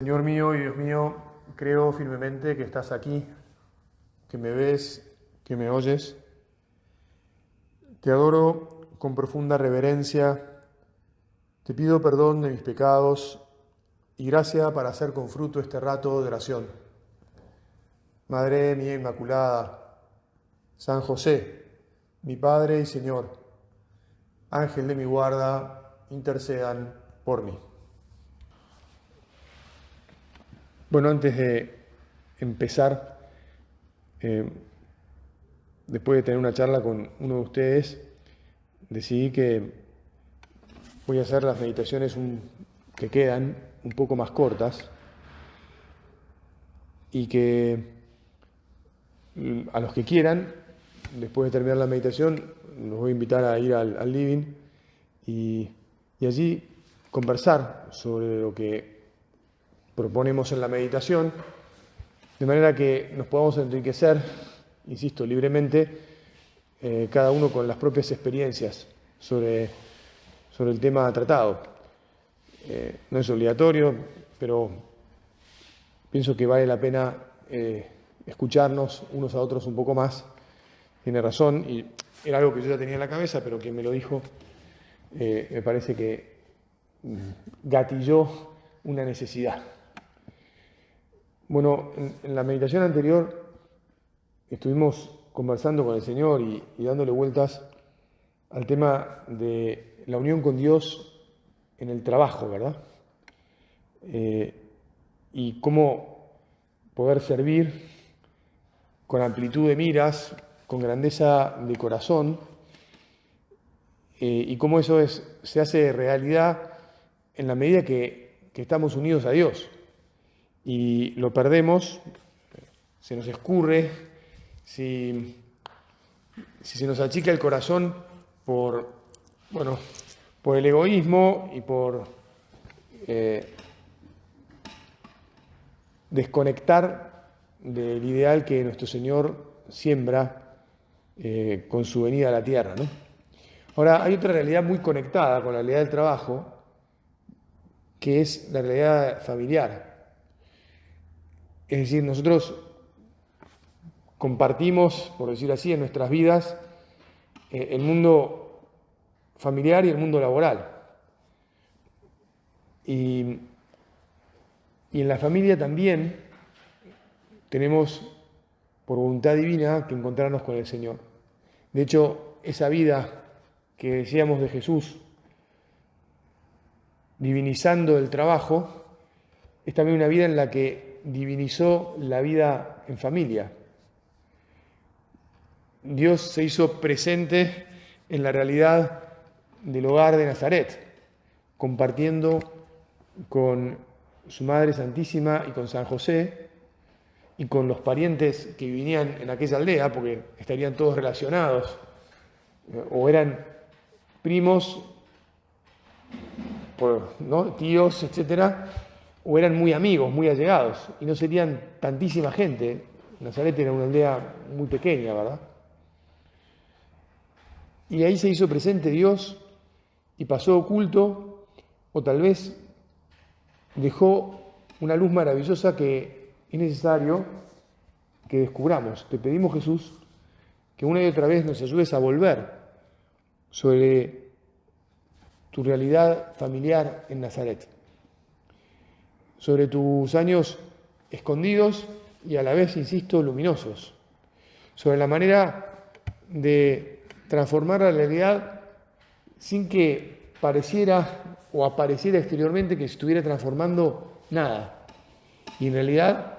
Señor mío y Dios mío, creo firmemente que estás aquí, que me ves, que me oyes. Te adoro con profunda reverencia, te pido perdón de mis pecados y gracia para hacer con fruto este rato de oración. Madre mía Inmaculada, San José, mi Padre y Señor, Ángel de mi guarda, intercedan por mí. Bueno, antes de empezar, después de tener una charla con uno de ustedes, decidí que voy a hacer las meditaciones que quedan un poco más cortas y que a los que quieran, después de terminar la meditación, los voy a invitar a ir al living y allí conversar sobre lo que proponemos en la meditación, de manera que nos podamos enriquecer, insisto, libremente, cada uno con las propias experiencias sobre el tema tratado. No es obligatorio, pero pienso que vale la pena escucharnos unos a otros un poco más. Tiene razón, y era algo que yo ya tenía en la cabeza, pero que me lo dijo, me parece que gatilló una necesidad. Bueno, en la meditación anterior estuvimos conversando con el Señor y dándole vueltas al tema de la unión con Dios en el trabajo, ¿verdad? Y cómo poder servir con amplitud de miras, con grandeza de corazón, y cómo eso se hace realidad en la medida que estamos unidos a Dios. Y lo perdemos, se nos escurre, si se nos achica el corazón por el egoísmo y por desconectar del ideal que nuestro Señor siembra con su venida a la tierra, ¿no? Ahora, hay otra realidad muy conectada con la realidad del trabajo, que es la realidad familiar. Es decir, nosotros compartimos, por decir así, en nuestras vidas el mundo familiar y el mundo laboral. Y en la familia también tenemos, por voluntad divina, que encontrarnos con el Señor. De hecho, esa vida que decíamos de Jesús, divinizando el trabajo, es también una vida en la que divinizó la vida en familia. Dios se hizo presente en la realidad del hogar de Nazaret, compartiendo con su Madre Santísima y con San José y con los parientes que vivían en aquella aldea, porque estarían todos relacionados, o eran primos, ¿no?, tíos, etcétera, o eran muy amigos, muy allegados, y no serían tantísima gente. Nazaret era una aldea muy pequeña, ¿verdad? Y ahí se hizo presente Dios y pasó oculto, o tal vez dejó una luz maravillosa que es necesario que descubramos. Te pedimos, Jesús, que una y otra vez nos ayudes a volver sobre tu realidad familiar en Nazaret, sobre tus años escondidos y a la vez, insisto, luminosos, sobre la manera de transformar la realidad sin que pareciera o apareciera exteriormente que se estuviera transformando nada. Y en realidad,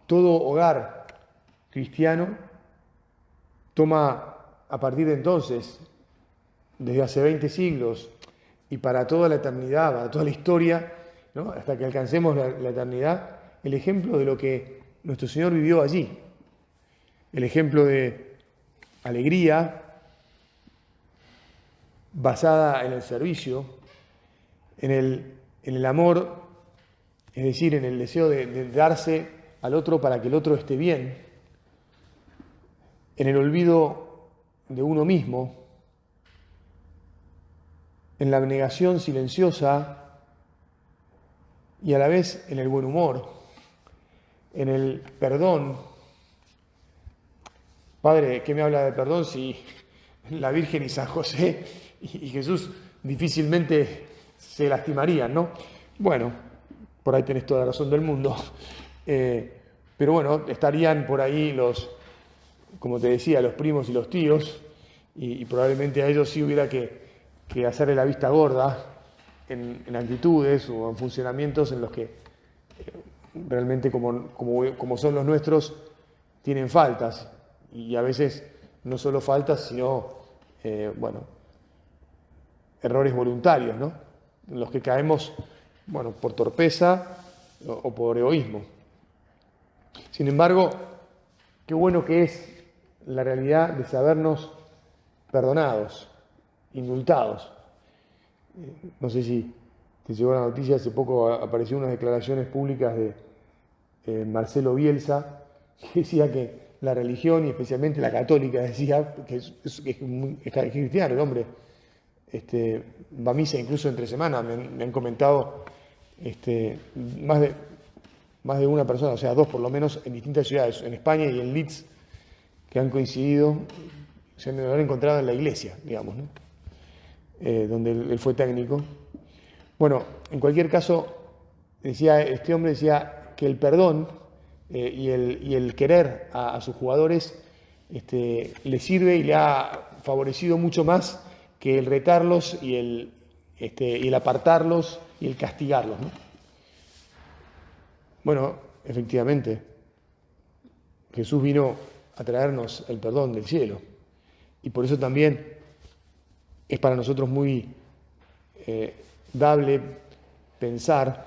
todo hogar cristiano toma a partir de entonces, desde hace 20 siglos y para toda la eternidad, para toda la historia, ¿no?, hasta que alcancemos la eternidad, el ejemplo de lo que nuestro Señor vivió allí. El ejemplo de alegría basada en el servicio, en el amor, es decir, en el deseo de darse al otro para que el otro esté bien, en el olvido de uno mismo, en la abnegación silenciosa y a la vez en el buen humor, en el perdón. Padre, ¿qué me habla de perdón si la Virgen y San José y Jesús difícilmente se lastimarían, ¿no? Bueno, por ahí tenés toda la razón del mundo. Pero bueno, estarían por ahí como te decía, los primos y los tíos, y probablemente a ellos sí hubiera que hacerle la vista gorda en actitudes o en funcionamientos en los que realmente como son los nuestros, tienen faltas, y a veces no solo faltas, sino, errores voluntarios, ¿no? En los que caemos, por torpeza o por egoísmo. Sin embargo, qué bueno que es la realidad de sabernos perdonados, indultados. No sé si te llegó la noticia, hace poco apareció unas declaraciones públicas de Marcelo Bielsa, que decía que la religión, y especialmente la católica, decía que es cristiano el hombre, va a misa incluso entre semanas. Me han comentado más de una persona, o sea, dos por lo menos, en distintas ciudades, en España y en Leeds, que han coincidido, se me lo han encontrado en la iglesia, digamos, ¿no? Donde él fue técnico. Bueno, en cualquier caso, este hombre decía que el perdón y el querer a sus jugadores le sirve y le ha favorecido mucho más que el retarlos y el apartarlos y el castigarlos, ¿no? Bueno, efectivamente, Jesús vino a traernos el perdón del cielo, y por eso también es para nosotros muy dable pensar,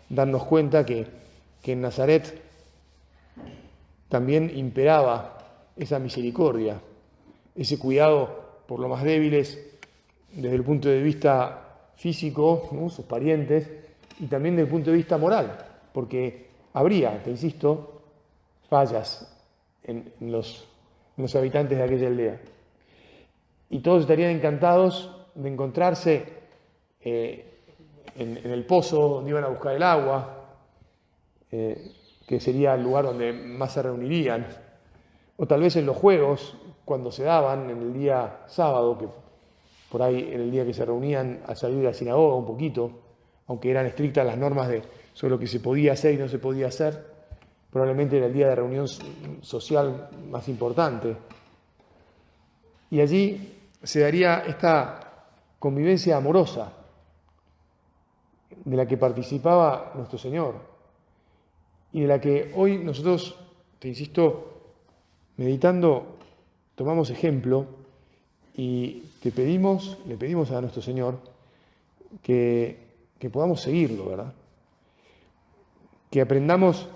darnos cuenta que en Nazaret también imperaba esa misericordia, ese cuidado por los más débiles desde el punto de vista físico, ¿no? Sus parientes, y también desde el punto de vista moral, porque habría, te insisto, fallas en los habitantes de aquella aldea. Y todos estarían encantados de encontrarse en el pozo donde iban a buscar el agua, que sería el lugar donde más se reunirían, o tal vez en los juegos, cuando se daban en el día sábado, que por ahí en el día que se reunían al salir de la sinagoga un poquito, aunque eran estrictas las normas sobre lo que se podía hacer y no se podía hacer, probablemente era el día de reunión social más importante. Y allí se daría esta convivencia amorosa de la que participaba nuestro Señor y de la que hoy nosotros, te insisto, meditando, tomamos ejemplo y le pedimos a nuestro Señor que podamos seguirlo, ¿verdad? Que aprendamos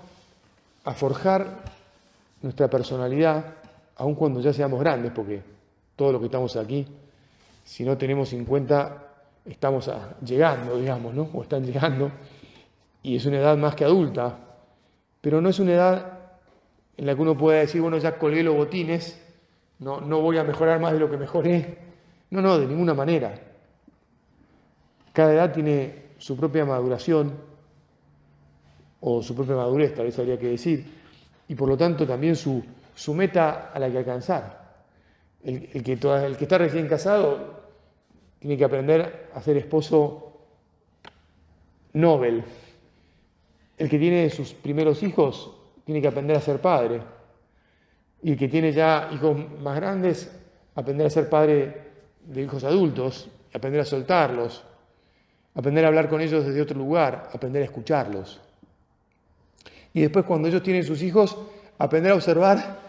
a forjar nuestra personalidad, aun cuando ya seamos grandes, porque todos los que estamos aquí, si no tenemos 50, estamos llegando, digamos, ¿no? O están llegando, y es una edad más que adulta, pero no es una edad en la que uno pueda decir, bueno, ya colgué los botines, no voy a mejorar más de lo que mejoré. No, de ninguna manera. Cada edad tiene su propia maduración, o su propia madurez, tal vez habría que decir, y por lo tanto también su meta a la que alcanzar. El que está recién casado tiene que aprender a ser esposo noble. El que tiene sus primeros hijos tiene que aprender a ser padre. Y el que tiene ya hijos más grandes, aprender a ser padre de hijos adultos, aprender a soltarlos, aprender a hablar con ellos desde otro lugar, aprender a escucharlos. Y después, cuando ellos tienen sus hijos, aprender a observar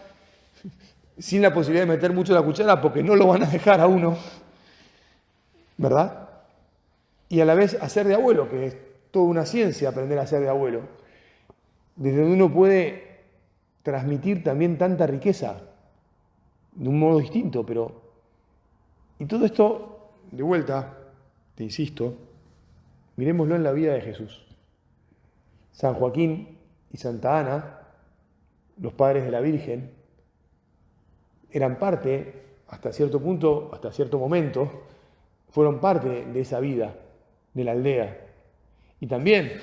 sin la posibilidad de meter mucho la cuchara, porque no lo van a dejar a uno, ¿verdad? Y a la vez hacer de abuelo, que es toda una ciencia aprender a hacer de abuelo, desde donde uno puede transmitir también tanta riqueza, de un modo distinto, pero... Y todo esto, de vuelta, te insisto, miremoslo en la vida de Jesús. San Joaquín y Santa Ana, los padres de la Virgen, eran parte, hasta cierto punto, hasta cierto momento, fueron parte de esa vida, de la aldea. Y también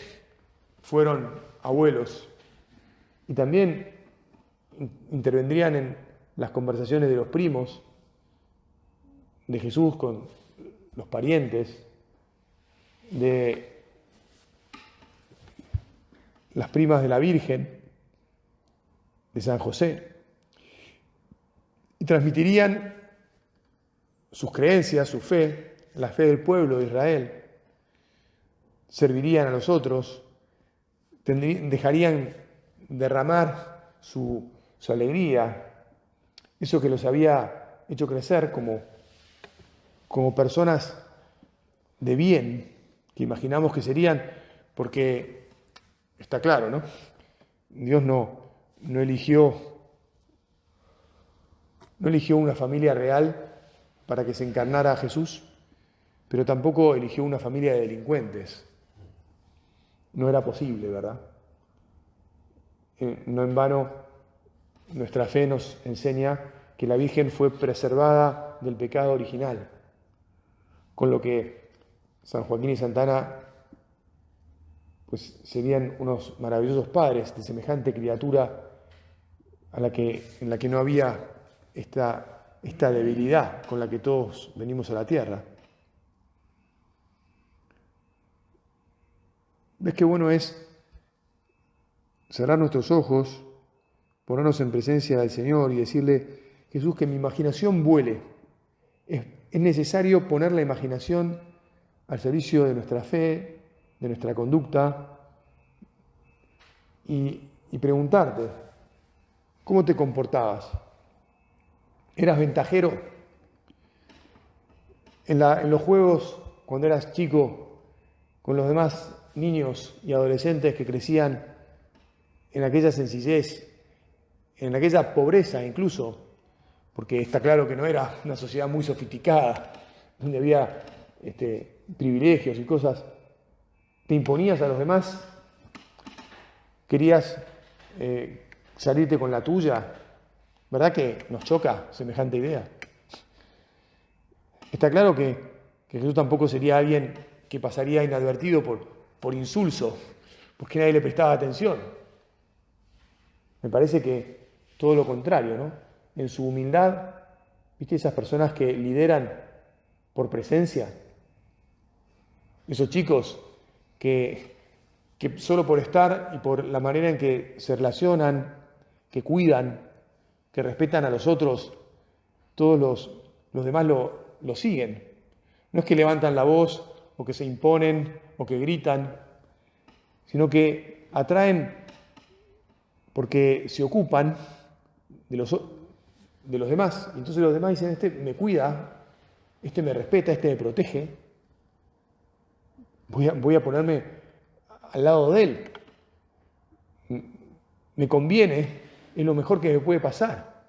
fueron abuelos y también intervendrían en las conversaciones de los primos de Jesús con los parientes, de las primas de la Virgen, de San José, y transmitirían sus creencias, su fe, la fe del pueblo de Israel, servirían a los otros, dejarían derramar su alegría, eso que los había hecho crecer como personas de bien, que imaginamos que serían, porque está claro, ¿no? Dios no eligió una familia real para que se encarnara a Jesús, pero tampoco eligió una familia de delincuentes. No era posible, ¿verdad? No en vano, nuestra fe nos enseña que la Virgen fue preservada del pecado original, con lo que San Joaquín y Santa Ana pues serían unos maravillosos padres de semejante criatura en la que no había esta debilidad con la que todos venimos a la tierra. ¿Ves qué bueno es cerrar nuestros ojos, ponernos en presencia del Señor y decirle: Jesús, que mi imaginación vuele? Es necesario poner la imaginación al servicio de nuestra fe, de nuestra conducta, y preguntarte, ¿cómo te comportabas? ¿Eras ventajero? En los juegos, cuando eras chico, con los demás niños y adolescentes que crecían en aquella sencillez, en aquella pobreza incluso, porque está claro que no era una sociedad muy sofisticada, donde había privilegios y cosas, te imponías a los demás, querías salirte con la tuya. ¿Verdad que nos choca semejante idea? Está claro que Jesús tampoco sería alguien que pasaría inadvertido por insulso, porque nadie le prestaba atención. Me parece que todo lo contrario, ¿no? En su humildad, ¿viste esas personas que lideran por presencia? Esos chicos que solo por estar y por la manera en que se relacionan, que cuidan, que respetan a los otros, todos los demás lo siguen. No es que levantan la voz o que se imponen o que gritan, sino que atraen porque se ocupan de los demás. Y entonces los demás dicen: este me cuida, este me respeta, este me protege. Voy a ponerme al lado de él. Me conviene. Es lo mejor que me puede pasar.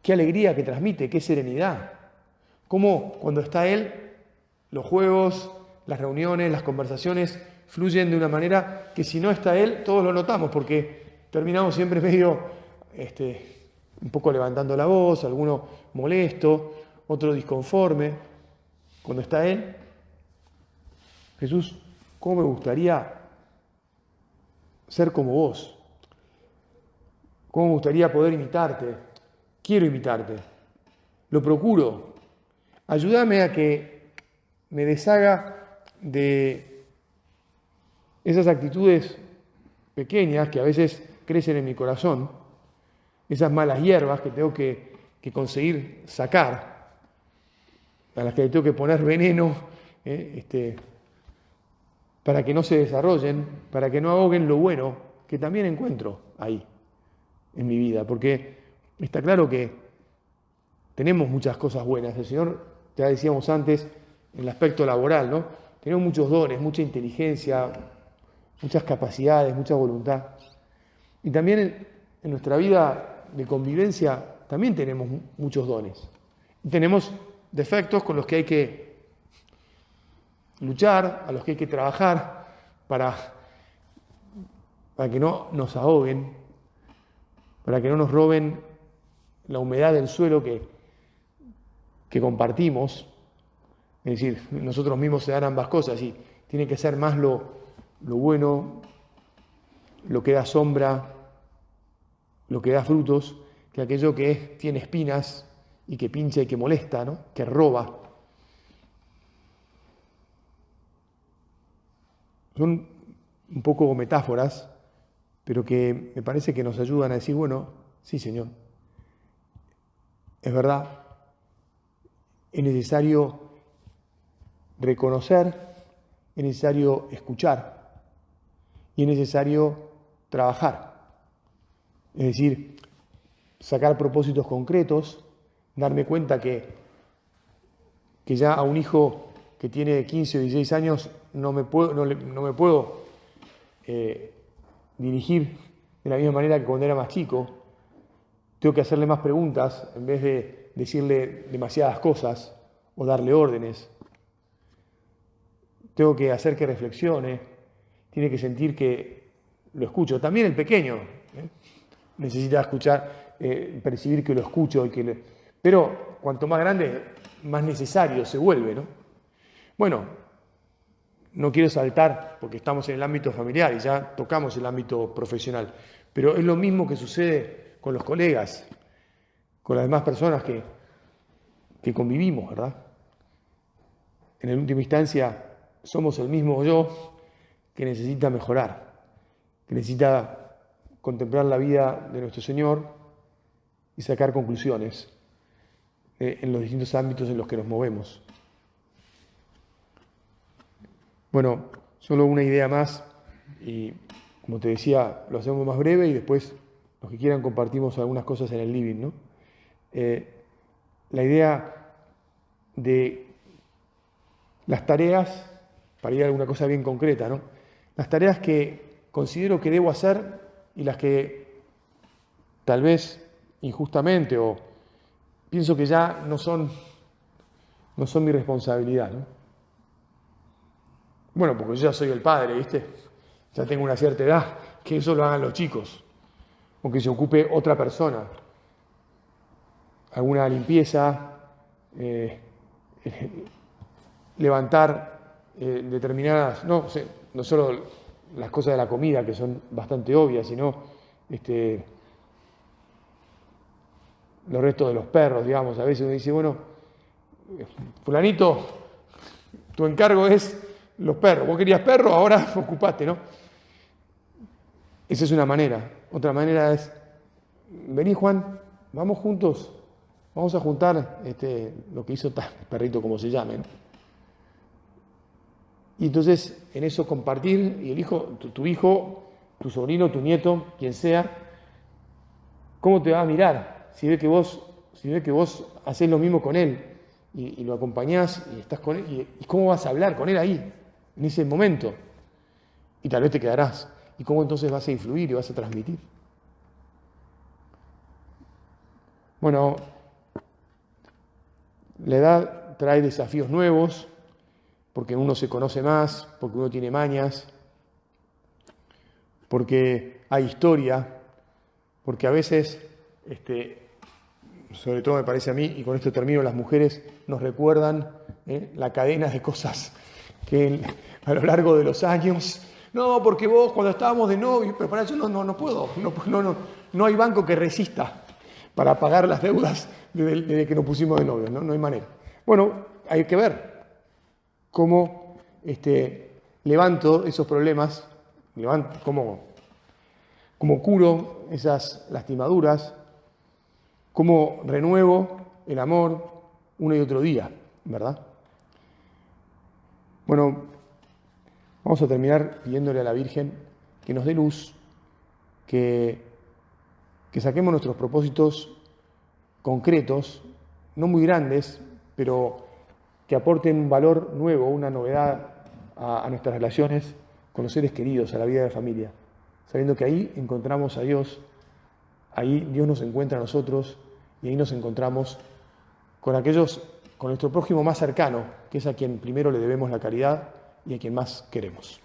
Qué alegría que transmite, qué serenidad. Cómo cuando está él, los juegos, las reuniones, las conversaciones fluyen de una manera que si no está él, todos lo notamos, porque terminamos siempre medio un poco levantando la voz, alguno molesto, otro disconforme. Cuando está él, Jesús, ¿cómo me gustaría ser como vos? ¿Cómo me gustaría poder imitarte? Quiero imitarte. Lo procuro. Ayúdame a que me deshaga de esas actitudes pequeñas que a veces crecen en mi corazón, esas malas hierbas que tengo que conseguir sacar, a las que le tengo que poner veneno, para que no se desarrollen, para que no ahoguen lo bueno que también encuentro ahí en mi vida, porque está claro que tenemos muchas cosas buenas. El Señor, ya decíamos antes, en el aspecto laboral, ¿no? Tenemos muchos dones, mucha inteligencia, muchas capacidades, mucha voluntad. Y también en nuestra vida de convivencia también tenemos muchos dones. Y tenemos defectos con los que hay que luchar, a los que hay que trabajar para que no nos ahoguen, para que no nos roben la humedad del suelo que compartimos. Es decir, nosotros mismos se dan ambas cosas y tiene que ser más lo bueno lo que da sombra, lo que da frutos, que aquello que tiene espinas y que pincha y que molesta, ¿no? Que roba. Son un poco metáforas, pero que me parece que nos ayudan a decir, bueno, sí, Señor, es verdad, es necesario reconocer, es necesario escuchar y es necesario trabajar. Es decir, sacar propósitos concretos, darme cuenta que ya a un hijo que tiene 15 o 16 años no me puedo dirigir de la misma manera que cuando era más chico. Tengo que hacerle más preguntas en vez de decirle demasiadas cosas o darle órdenes. Tengo que hacer que reflexione, tiene que sentir que lo escucho. También el pequeño necesita escuchar, percibir que lo escucho. Pero cuanto más grande, más necesario se vuelve, ¿no? Bueno, no quiero saltar porque estamos en el ámbito familiar y ya tocamos el ámbito profesional, pero es lo mismo que sucede con los colegas, con las demás personas que convivimos, ¿verdad? En última instancia, somos el mismo yo que necesita mejorar, que necesita contemplar la vida de nuestro Señor y sacar conclusiones en los distintos ámbitos en los que nos movemos. Bueno, solo una idea más y, como te decía, lo hacemos más breve y después los que quieran compartimos algunas cosas en el living, ¿no? La idea de las tareas, para ir a alguna cosa bien concreta, ¿no? Las tareas que considero que debo hacer y las que tal vez injustamente o pienso que ya no son mi responsabilidad, ¿no? Bueno, porque yo ya soy el padre, ¿viste? Ya tengo una cierta edad, que eso lo hagan los chicos, o que se ocupe otra persona. Alguna limpieza, levantar determinadas, no solo las cosas de la comida, que son bastante obvias, sino los restos de los perros, digamos. A veces uno dice, bueno, fulanito, tu encargo es los perros. Vos querías perros, ahora ocupate, ¿no? Esa es una manera. Otra manera es, vení Juan, vamos juntos, vamos a juntar lo que hizo tal perrito, como se llame, ¿no? Y entonces en eso compartir, y el hijo, tu hijo, tu sobrino, tu nieto, quien sea, ¿cómo te va a mirar? Si ve que vos hacés lo mismo con él y lo acompañás y estás con él, y cómo vas a hablar con él ahí, en ese momento, y tal vez te quedarás. ¿Y cómo entonces vas a influir y vas a transmitir? Bueno, la edad trae desafíos nuevos, porque uno se conoce más, porque uno tiene mañas, porque hay historia, porque a veces, sobre todo me parece a mí, y con esto termino, las mujeres nos recuerdan la cadena de cosas que a lo largo de los años, no, porque vos cuando estábamos de novio, pero para eso no puedo, no hay banco que resista para pagar las deudas desde que nos pusimos de novio, no hay manera. Bueno, hay que ver cómo levanto esos problemas, cómo curo esas lastimaduras, cómo renuevo el amor uno y otro día, ¿verdad? Bueno, vamos a terminar pidiéndole a la Virgen que nos dé luz, que saquemos nuestros propósitos concretos, no muy grandes, pero que aporten un valor nuevo, una novedad a nuestras relaciones con los seres queridos, a la vida de la familia, sabiendo que ahí encontramos a Dios, ahí Dios nos encuentra a nosotros y ahí nos encontramos con nuestro prójimo más cercano, que es a quien primero le debemos la caridad y a quien más queremos.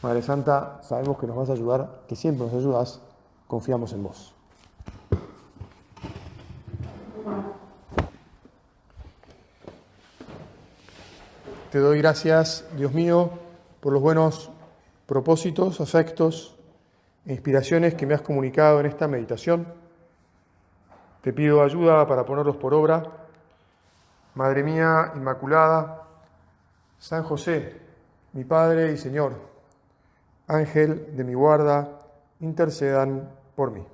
Madre Santa, sabemos que nos vas a ayudar, que siempre nos ayudas, confiamos en vos. Te doy gracias, Dios mío, por los buenos propósitos, afectos, e inspiraciones que me has comunicado en esta meditación. Te pido ayuda para ponerlos por obra. Madre mía Inmaculada, San José, mi Padre y Señor, Ángel de mi guarda, intercedan por mí.